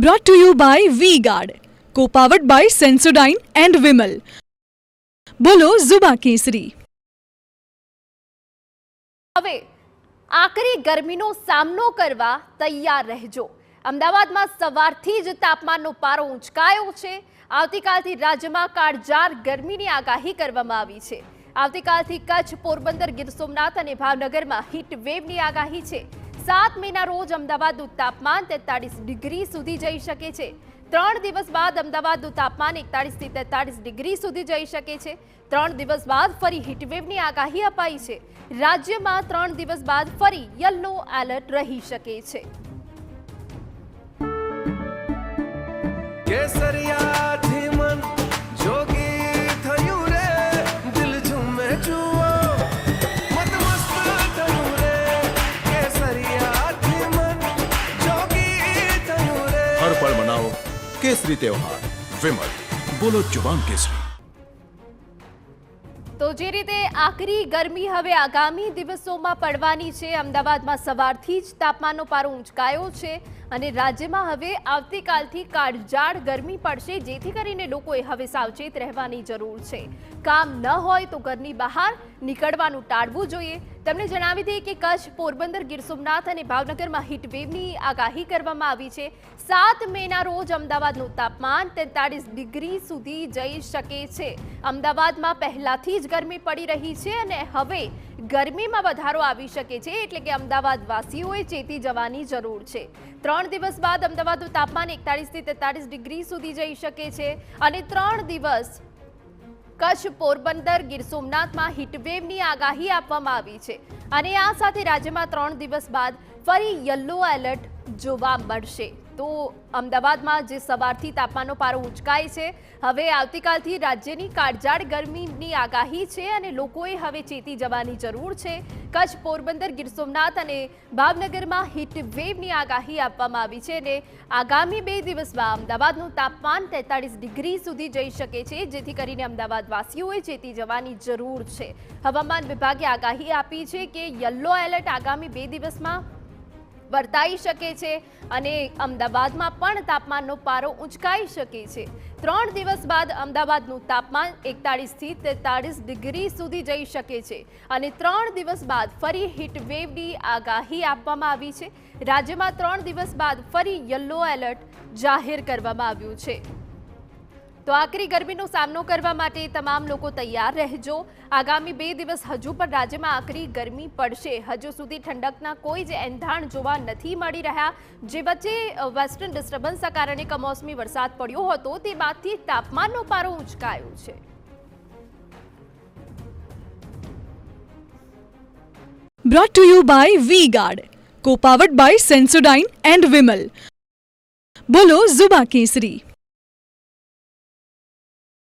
Brought to you by V-Guard, co-powered by Sensodyne and Vimal. બોલો ઝુબા કેસરી. હવે આકરી ગરમીનો સામનો કરવા તૈયાર રહેજો. અમદાવાદમાં સવારથી જ તાપમાનનો પારો ઊંચકાયો છે. આવતીકાલથી રાજ્યમાં કાળઝાળ ગરમીની આગાહી કરવામાં આવી છે. આવતીકાલથી કચ્છ, પોરબંદર, ગીર સોમનાથ અને ભાવનગરમાં હીટ વેવની આગાહી છે. 7 મેના રોજ અમદાવાદનું તાપમાન 43 ડિગ્રી સુધી જઈ શકે છે. 3 દિવસ બાદ અમદાવાદનું તાપમાન 41 થી 43 ડિગ્રી સુધી જઈ શકે છે. 3 દિવસ બાદ ફરી હીટવેવની આગાહી અપાઈ છે. રાજ્યમાં 3 દિવસ બાદ ફરી યલો એલર્ટ રહી શકે છે. કેસરિયાથી મન જોગી થયું રે, દિલ ઝૂમે જુઓ મત મસ્ત થયું રે. કેસરિયાથી મન જોગી થયું રે. હર પળ મનાવો કેસરી ત્યોહાર. વિમલ, બોલો જુબાન કેસરી. તો જે રીતે આકરી ગરમી હવે આગામી દિવસોમાં પડવાની છે, અમદાવાદમાં સવારથી જ તાપમાનનો પારો ઊંચકાયો છે અને રાજ્યમાં હવે આવતીકાલથી કાળઝાળ ગરમી પડશે, જેથી કરીને લોકોએ હવે સાવચેત રહેવાની જરૂર છે. કામ ન હોય તો ઘરની બહાર નીકળવાનું ટાળવું જોઈએ. તેમણે જણાવી દઈએ કે કચ્છ, પોરબંદર, ગીર સોમનાથ અને ભાવનગરમાં હીટવેવની આગાહી કરવામાં આવી છે. 7 મેના રોજ અમદાવાદનું તાપમાન 43 ડિગ્રી સુધી જઈ શકે છે. અમદાવાદમાં પહેલાથી જ ગરમી પડી રહી છે અને હવે ગરમીમાં વધારો આવી શકે છે, એટલે કે અમદાવાદ વાસીઓએ ચેતી જવાની જરૂર છે. 3 દિવસ બાદ અમદાવાદનું તાપમાન 41 થી 43 ડિગ્રી સુધી જઈ શકે છે અને 3 દિવસ કચ્છ, પોરબંદર, ગીર સોમનાથમાં હીટવેવની આગાહી આપવામાં આવી છે અને આ સાથે રાજ્યમાં 3 દિવસ બાદ ફરી યલો એલર્ટ જોવા મળશે. તો અમદાવાદમાં જે સવારથી તાપમાનનો પારો ઊંચકાય છે, હવે આવતીકાલથી રાજ્યની કાળઝાળ ગરમીની આગાહી છે અને લોકોએ હવે ચેતી જવાની જરૂર છે. કચ્છ, પોરબંદર, ગીર સોમનાથ અને ભાવનગરમાં હીટવેવની આગાહી આપવામાં આવી છે અને આગામી 2 દિવસમાં અમદાવાદનું તાપમાન 43 ડિગ્રી સુધી જઈ શકે છે, જેથી કરીને અમદાવાદ વાસીઓએ ચેતી જવાની જરૂર છે. હવામાન વિભાગે આગાહી આપી છે કે યલો એલર્ટ આગામી 2 દિવસમાં વર્તાઈ શકે છે અને અમદાવાદમાં પણ તાપમાનનો પારો ઊંચકાઈ શકે છે. 3 દિવસ બાદ અમદાવાદનું તાપમાન 41 થી 43 ડિગ્રી સુધી જઈ શકે છે અને 3 દિવસ બાદ ફરી હીટવેવની આગાહી આપવામાં આવી છે. રાજ્યમાં 3 દિવસ બાદ ફરી યલો એલર્ટ જાહેર કરવામાં આવ્યું છે. તો આકરી ગરમીનો સામનો કરવા માટે તમામ લોકો તૈયાર રહેજો. આગામી 2 દિવસ હજુ પણ રાજ્યમાં આકરી ગરમી પડશે. હજુ સુધી ઠંડકના કોઈ જ એંધાણ જોવા નથી મળી રહ્યા. જે વચ્ચે વેસ્ટર્ન ડિસ્ટર્બન્સના કારણે કમોસમી વરસાદ પડ્યો હતો, તે બાદથી તાપમાનનો પારો ઊંચકાયો છે. Brought to you by V-Guard, co-powered by Sensodyne and Vimal. બોલો ઝુબા કેસરી.